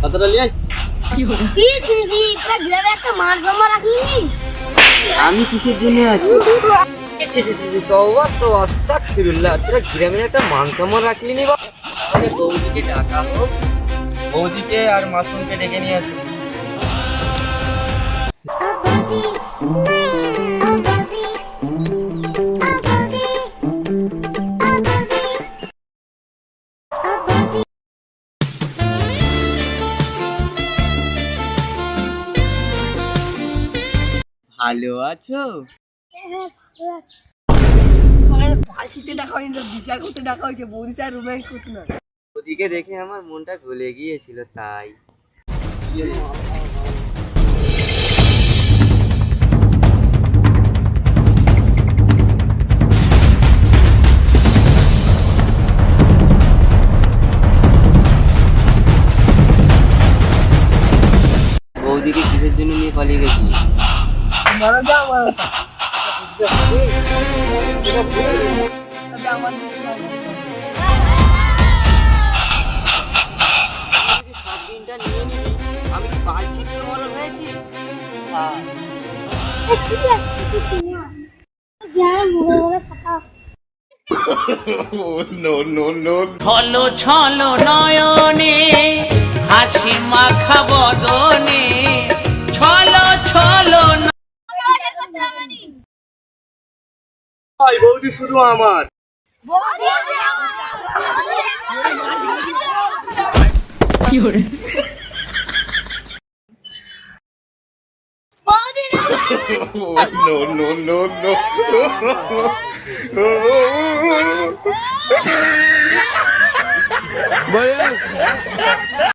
কতটা নিয়ে আমি কিসের জন্য আছি? তোরা গ্রামের একটা মান সম্মান রাখলি নি? বৌদিকে ডাকা হোক, বৌদিকে আর মাসুমকে ডেকে নিয়ে আসুন। ভালো আছো? ওদিকে দেখে আমার মনটা গলে গিয়েছিল, তাই বৌদিকে কিসের জন্য নিয়ে পালিয়ে গেছি? আমি কি বালছিত মরণ হয়েছি? ছলো ছলো নয়নে হাসি মাখা বদনে ছলো ছলো বৌদি শুধু আমার। কি করে no.